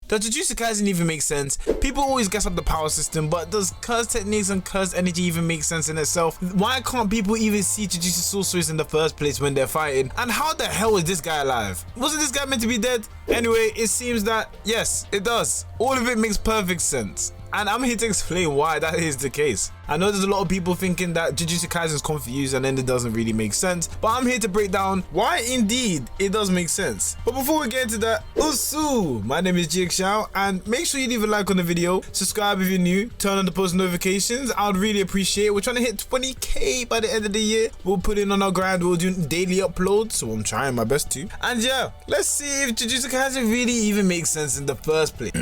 Does Jujutsu Kaisen even make sense? People always guess up the power system, but does curse techniques and curse energy even make sense in itself? Why can't people even see Jujutsu sorcerers in the first place when they're fighting? And how the hell is this guy alive? Wasn't this guy meant to be dead? Anyway, it seems that yes, it does. All of it makes perfect sense. And I'm here to explain why that is the case. I know there's a lot of people thinking that Jujutsu Kaisen is confused and then it doesn't really make sense, but I'm here to break down why indeed it does make sense. But before we get into that, Usu! My name is Xiao, and make sure you leave a like on the video, subscribe if you're new, turn on the post notifications. I would really appreciate it. We're trying to hit 20k by the end of the year. We'll put in on our grind, we'll do daily uploads, so I'm trying my best to. And yeah, let's see if Jujutsu Kaisen really even makes sense in the first place.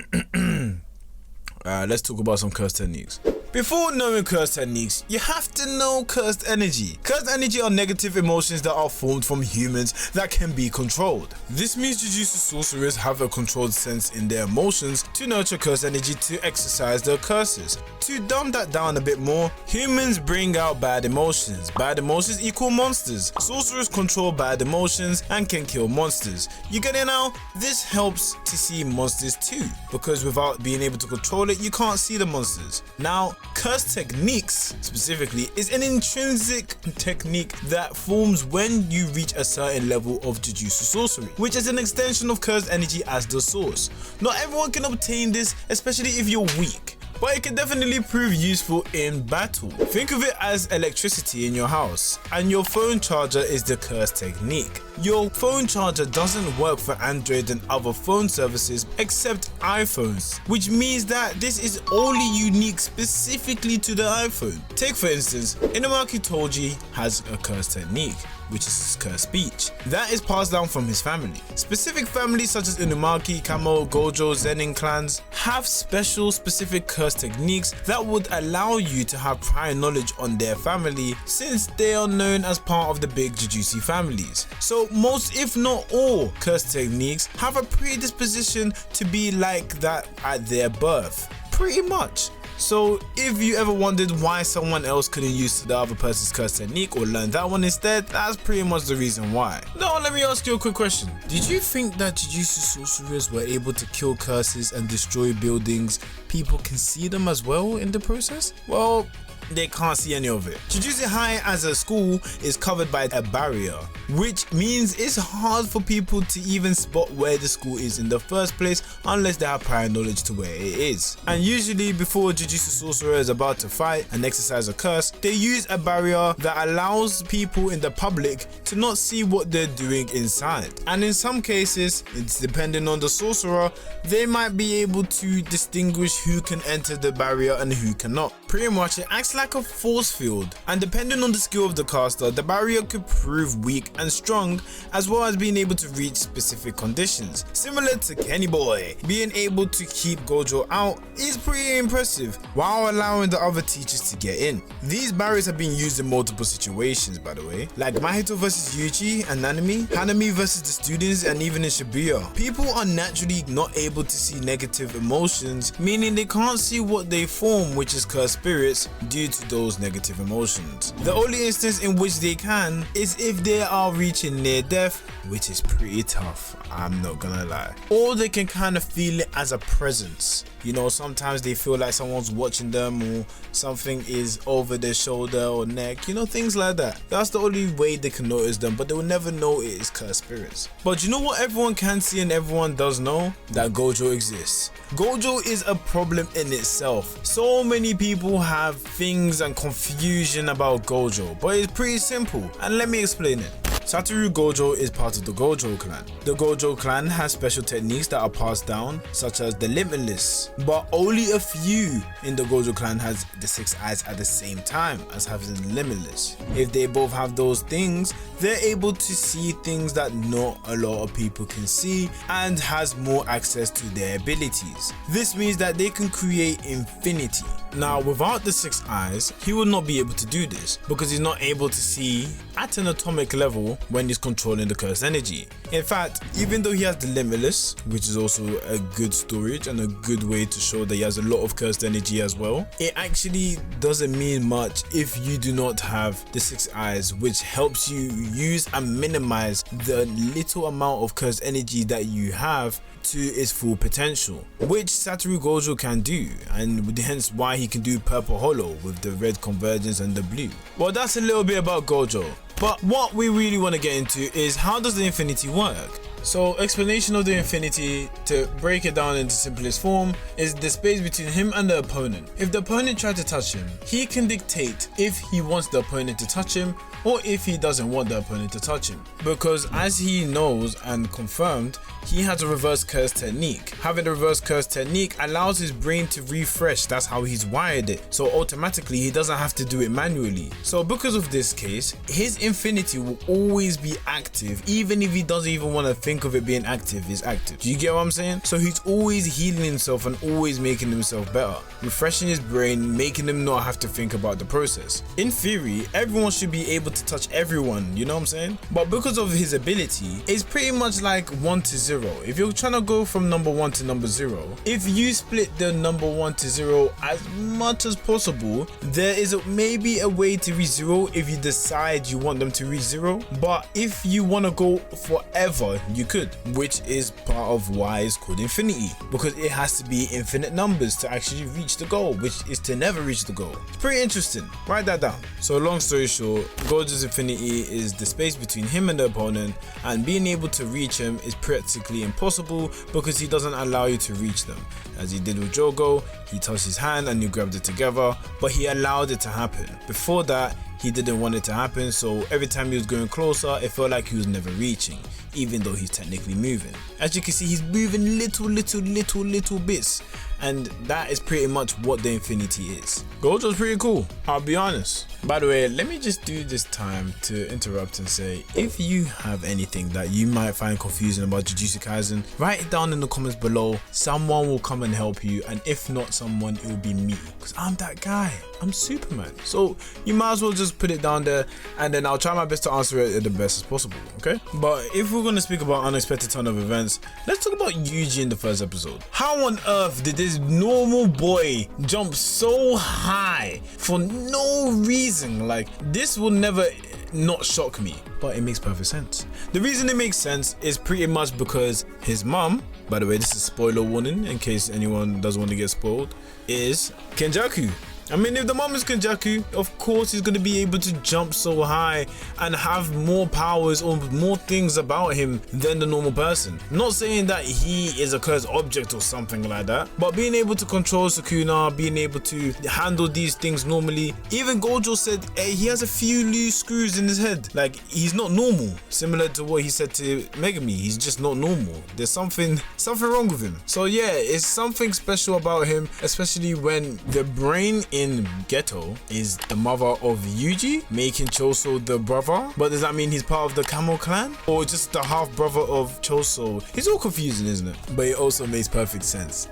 Let's talk about some curse techniques. Before knowing curse techniques, you have to know cursed energy. Cursed energy are negative emotions that are formed from humans that can be controlled. This means Jujutsu sorcerers have a controlled sense in their emotions to nurture cursed energy to exercise their curses. To dumb that down a bit more, humans bring out bad emotions. Bad emotions equal monsters. Sorcerers control bad emotions and can kill monsters. You get it now? This helps to see monsters too, because without being able to control it, you can't see the monsters. Now, curse techniques specifically is an intrinsic technique that forms when you reach a certain level of Jujutsu sorcery, which is an extension of cursed energy as the source. Not everyone can obtain this, especially if you're weak, but it can definitely prove useful in battle. Think of it as electricity in your house, and your phone charger is the curse technique. Your phone charger doesn't work for Android and other phone services except iPhones, which means that this is only unique specifically to the iPhone. Take for instance, Inumaki Toji has a curse technique, which is his cursed speech. That is passed down from his family. Specific families such as Inumaki, Kamo, Gojo, Zenin clans have specific curse techniques that would allow you to have prior knowledge on their family, since they are known as part of the big Jujutsu families. So most, if not all, curse techniques have a predisposition to be like that at their birth. Pretty much. So if you ever wondered why someone else couldn't use the other person's curse technique or learn that one instead, that's pretty much the reason why. Now let me ask you a quick question. Did you think that Jujutsu sorcerers were able to kill curses and destroy buildings? People can see them as well in the process? Well, they can't see any of it. Jujutsu High as a school is covered by a barrier, which means it's hard for people to even spot where the school is in the first place unless they have prior knowledge to where it is. And usually before a Jujutsu sorcerer is about to fight and exercise a curse, they use a barrier that allows people in the public to not see what they're doing inside. And in some cases, it's depending on the sorcerer, they might be able to distinguish who can enter the barrier and who cannot. Pretty much it acts like a force field, and depending on the skill of the caster, the barrier could prove weak and strong, as well as being able to reach specific conditions. Similar to Kenny Boy, being able to keep Gojo out is pretty impressive, while allowing the other teachers to get in. These barriers have been used in multiple situations, by the way, like Mahito vs Yuichi and Nanami, Hanami versus the students, and even in Shibuya. People are naturally not able to see negative emotions, meaning they can't see what they form, which is cursed spirits, due to those negative emotions. The only instance in which they can is if they are reaching near death, which is pretty tough, I'm not gonna lie. Or they can kind of feel it as a presence. You know, sometimes they feel like someone's watching them, or something is over their shoulder or neck, you know, things like that. That's the only way they can notice them, but they will never know it is cursed spirits. But you know what everyone can see and everyone does know? That Gojo exists. Gojo is a problem in itself. So many people have things and confusion about Gojo, but it's pretty simple, and let me explain it. Satoru Gojo is part of the Gojo clan. The Gojo clan has special techniques that are passed down, such as the Limitless, but only a few in the Gojo clan has the 6 eyes at the same time as having the Limitless. If they both have those things, they're able to see things that not a lot of people can see, and has more access to their abilities. This means that they can create infinity. Now, without the 6 eyes, he would not be able to do this, because he's not able to see at an atomic level when he's controlling the cursed energy. In fact, even though he has the limitless, which is also a good storage and a good way to show that he has a lot of cursed energy as well, it actually doesn't mean much if you do not have the 6 eyes, which helps you use and minimize the little amount of cursed energy that you have to its full potential, which Satoru Gojo can do, and hence why he can do purple holo with the red convergence and the blue. Well, that's a little bit about Gojo, but what we really want to get into is how does the infinity work? So explanation of the infinity, to break it down into simplest form, is the space between him and the opponent. If the opponent tries to touch him, he can dictate if he wants the opponent to touch him or if he doesn't want the opponent to touch him. Because as he knows and confirmed, he has a reverse curse technique. Having the reverse curse technique allows his brain to refresh. That's how he's wired it. So automatically he doesn't have to do it manually. So because of this case, his infinity will always be active, even if he doesn't even want to think of it being active. It's active. Do you get what I'm saying? So he's always healing himself and always making himself better, refreshing his brain, making him not have to think about the process. In theory, everyone should be able to touch everyone, you know what I'm saying? But because of his ability, it's pretty much like 1 to 0. If you're trying to go from number 1 to number 0, if you split the number 1 to 0 as much as possible, there is maybe a way to reach 0 if you decide you want them to reach 0. But if you want to go forever, you could, which is part of why it's called infinity, because it has to be infinite numbers to actually reach the goal, which is to never reach the goal. It's pretty interesting. Write that down. So long story short, Gojo's infinity is the space between him and the opponent, and being able to reach him is practically impossible because he doesn't allow you to reach them. As he did with Jogo, he touched his hand and you grabbed it together, but he allowed it to happen. Before that, he didn't want it to happen, so every time he was going closer, it felt like he was never reaching, even though he's technically moving. As you can see, he's moving little bits, and that is pretty much what the infinity is. Gojo's pretty cool, I'll be honest. By the way, let me just do this time to interrupt and say, if you have anything that you might find confusing about Jujutsu Kaisen, write it down in the comments below. Someone will come and help you, and if not someone, it will be me, because I'm that guy. I'm Superman. So you might as well just put it down there, and then I'll try my best to answer it the best as possible, okay? But if we're going to speak about unexpected turn of events, let's talk about Yuji in the first episode. How on earth did this normal boy jump so high for no reason? Like, this will never not shock me, but it makes perfect sense. The reason it makes sense is pretty much because his mom, by the way, this is spoiler warning in case anyone doesn't want to get spoiled, is Kenjaku. I mean, if the mom is Kenjaku, of course he's going to be able to jump so high and have more powers or more things about him than the normal person. Not saying that he is a cursed object or something like that, but being able to control Sukuna, being able to handle these things normally. Even Gojo said, hey, he has a few loose screws in his head. Like, he's not normal. Similar to what he said to Megami, he's just not normal. There's something wrong with him. So yeah, it's something special about him, especially when the brain in Ghetto is the mother of Yuji, making Choso the brother. But does that mean he's part of the Camel clan? Or just the half brother of Choso? It's all confusing, isn't it? But it also makes perfect sense.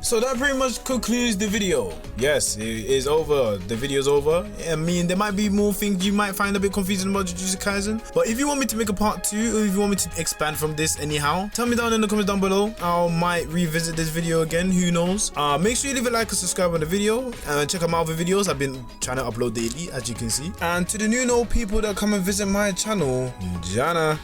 So that pretty much concludes the video. Yes, it is over. The video's over. I mean, there might be more things you might find a bit confusing about Jujutsu Kaisen. But if you want me to make a part 2, or if you want me to expand from this anyhow, tell me down in the comments down below. I might revisit this video again, who knows. Make sure you leave a like and subscribe on the video. And check out my other videos. I've been trying to upload daily, as you can see. And to the new and old people that come and visit my channel, Jana.